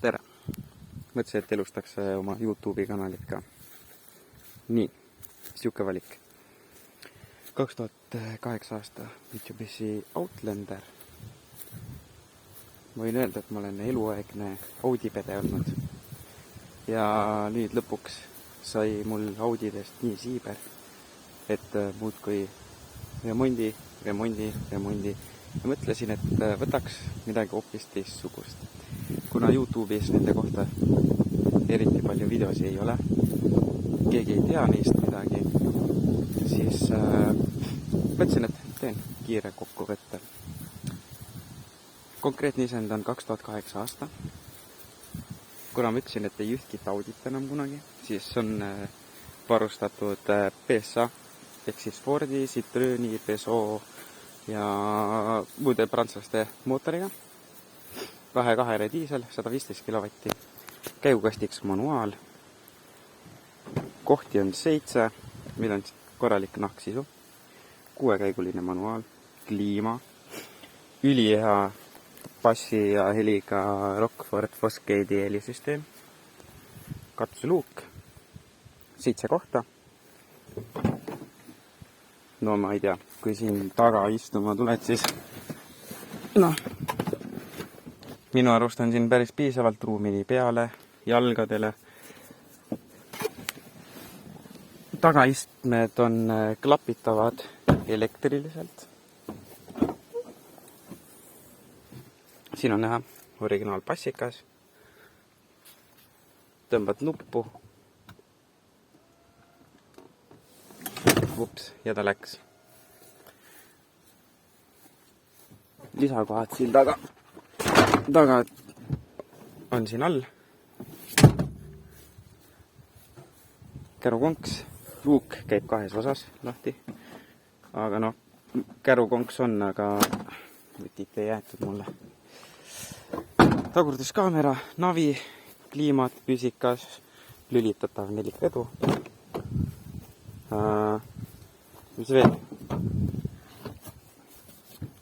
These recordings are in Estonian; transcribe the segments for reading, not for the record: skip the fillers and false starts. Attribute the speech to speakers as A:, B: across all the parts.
A: Tere! Mõtlesin, et elustaks oma YouTube'i kanalit ka. Nii, siuke valik. 2008 aasta Mitsubishi Outlander. Võin öelda, et ma olen eluaegne Audi-pede olnud. Ja nüüd lõpuks sai mul Audidest nii siiber, et muudkui remondi. Ja mõtlesin, et võtaks midagi hoopis teistsugust. Kuna YouTube'is nende kohta eriti palju videosi ei ole, keegi ei tea neist midagi, siis mõtlesin, et teen kiire kokkuvõtte. Konkreetne isend on 2008 aasta. Kuna ma ütlesin, et ei ühtki Audit enam kunagi, siis on varustatud PSA ehk siis Fordi, Citroeni, Peugeot ja muude prantslaste mootoriga. 2.2 diisel, 115 kilovatti, käigukastiks manuaal, kohti on 7, meil on korralik nahksisu, 6-käiguline manuaal, kliima, ülihea bassi ja heliga Rockford Fosgate'i helisüsteem, katseluuk, 7 kohta. No ma ei tea, kui siin taga istuma tuled, siis minu arust on siin päris piisavalt ruumi nii peale, jalgadele. Tagaistmed on klapitavad elektriliselt. Siin on näha originaalpassikas. Tõmbad nuppu. Ups, ja ta läks. Lisakohad siin taga on siin all. Kärukonks, luuk käib 2 osas lahti. Aga kärukonks on, aga võtit ei jäetud mulle. Tagurduskaamera, navi, kliimat, püsikas, lülitatav 4 vedu. Mis veel?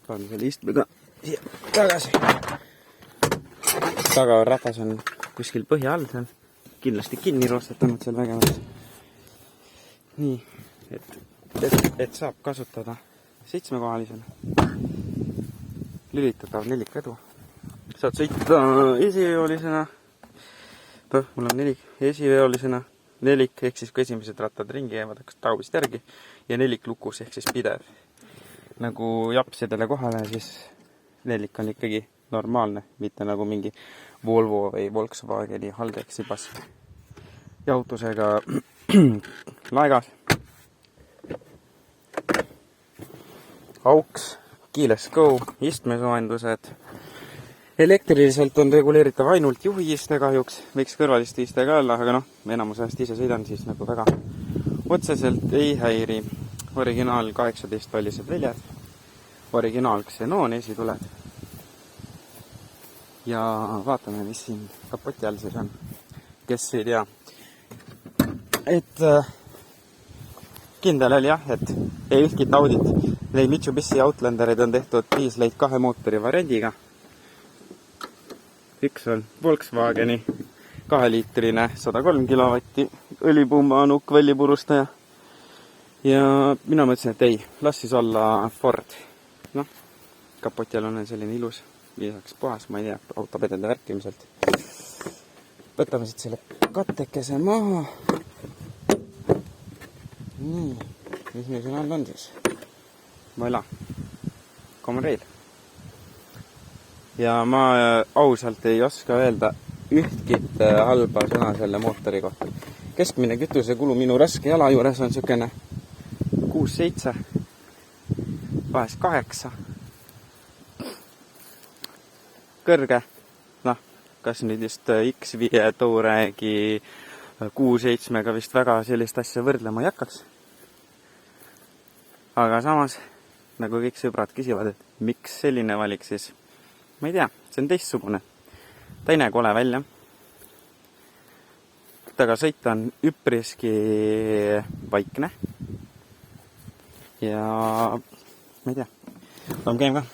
A: Panen selle istmega siia tagasi. Tagaratas on kuskil põhja all seal. Kindlasti kinni roostetanud seal vägevalt. Nii, et saab kasutada 7-kohalisena. Lülitatav 4 vedu. Saad sõita esiveolisena. Mul on 4 esiveolisena. 4 ehk siis kui esimesed rattad ringi jäävad, hakkas tauvist järgi. Ja 4 lukus ehk siis pidev. Nagu japsidele kohale, siis 4 on ikkagi normaalne, mitte nagu mingi Volvo või Volkswageni Haldeksi pass. Jahutusega laegas. Auks, keyless go, istmesoojendused. Elektriliselt on reguleeritav ainult juhiiste kahjuks, võiks kõrvaliste iste ka olla, aga enamus ajast ise sõidan, siis nagu väga otseselt ei häiri. Originaal 18-tollised väljad, originaal Xenon esituled. Ja vaatame, mis siin kapoti all siis on, kes ei tea. Et kindel oli jah, et ei ühtkit Audit. Neid Mitsubishi Outlanderid on tehtud diisleid 2 mootori variandiga. Üks on Volkswageni 2-liitrine 103 kilovatti õlipumba nukk vällipurustaja. Ja mina mõtlesin, et ei, las siis olla Ford. Kapoti all on selline ilus, viisaks puhas, ma ei tea, autopedelde värkimiselt. Võtame siit selle kattekese maha. Nii, mis meil siin all on siis? Voilà, common rail. Ja ma ausalt ei oska öelda ühtkit halba sõna selle mootori kohta. Keskmine kütusekulu minu raske jala juures on sükene 6-7, vahest 8. Kõrge, kas nüüd just X5 Touregi 6-7-ga vist väga sellist asja võrdlema ei hakkaks. Aga samas, nagu kõik sõbrad küsivad, et miks selline valik siis? Ma ei tea, see on teistsugune. Ta ei näe kole välja. Taga sõita on üpriski vaikne. Ja ma ei tea, käim ka.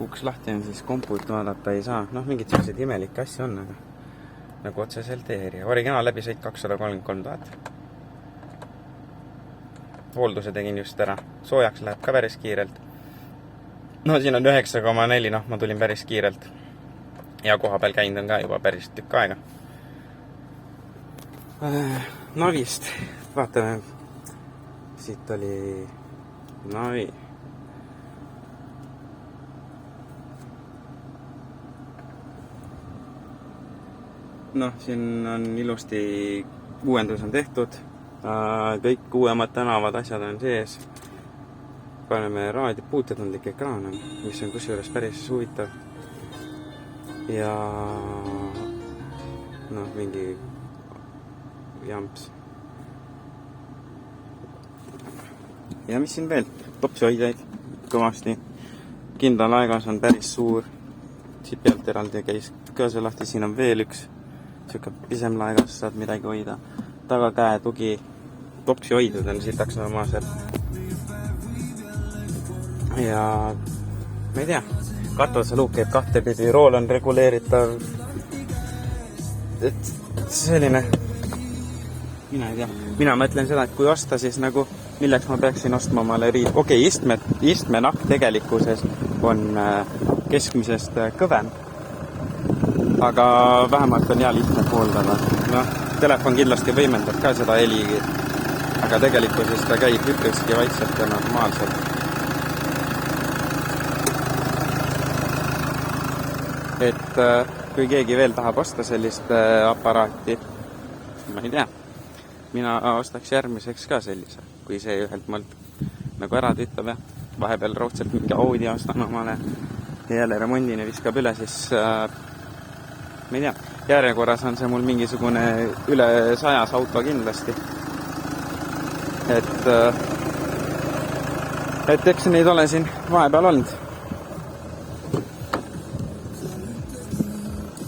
A: uks lahti on, siis komput vaadata ei saa. Noh, mingid sellised imelikke asja on, aga nagu otseselt ei. Originaal läbisõit 233 000. Hoolduse tegin just ära. Soojaks läheb ka päris kiirelt. No siin on 9,4, noh, ma tulin päris kiirelt. Ja koha peal käinud on ka juba päris tükk aega. Navist. Vaatame. Siit oli navi. Noh, siin on ilusti uuendus on tehtud. Kõik uuemad tänavad asjad on sees. Paneme puututundlik ekraan, mis on kusjuures päris huvitav. Ja noh, mingi jamps. Ja mis siin veel? Topsihoidjaid kõvasti. Kindla laegas on päris suur. Siit pealt eraldi käis ka see lahti. Siin on veel üks. Siuke pisem laegas saad midagi hoida. Tagakäe tugi. Topsihoidjad on sitaks normaalselt. Ja ma ei tea. Katuse luuk käib kahtepidi. Rool on reguleeritav. Et selline. Mina ei tea. Mina mõtlen seda, et kui osta, siis nagu milleks ma peaksin ostma omale riid. Okei, istmenakk tegelikkuses on keskmisest kõvem. Aga vähemalt on hea lihtne hooldada. No, telefon kindlasti võimendab ka seda heligi. Aga tegelikkuses ta käib üpriski vaikselt ja normaalselt. Et kui keegi veel tahab osta sellist aparaati, ma ei tea. Mina ostaks järgmiseks ka sellise, kui see ühelt maalt nagu ära tütab ja vahepeal raudselt mingi Audi ostan omale ja jälle remondini viskab üle, siis ma ei tea, järjekorras on see mul mingisugune üle 100 auto kindlasti. Et eks neid ole siin vahepeal olnud.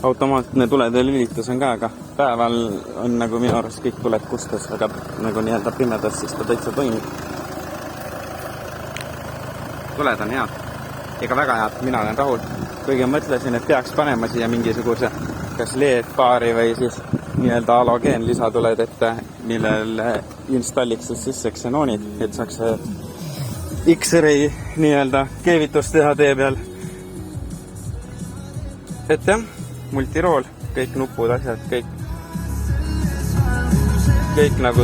A: Automaatne tulede lülitus on ka, aga päeval on nagu minu arust kõik tuled kustas, aga nagu nii-öelda pimedas, siis ta täitsa toimib. Tuled on head. Ega väga head, mina olen rahul. Kuigi mõtlesin, et peaks panema siia mingisuguse kas LED-paari või siis nii-öelda halogeen lisatuled ette, millel installiks sisse xenoonid, et saaks X-ray nii-öelda keevitust teha tee peal. Et jah, multirool, kõik nupud, asjad, kõik nagu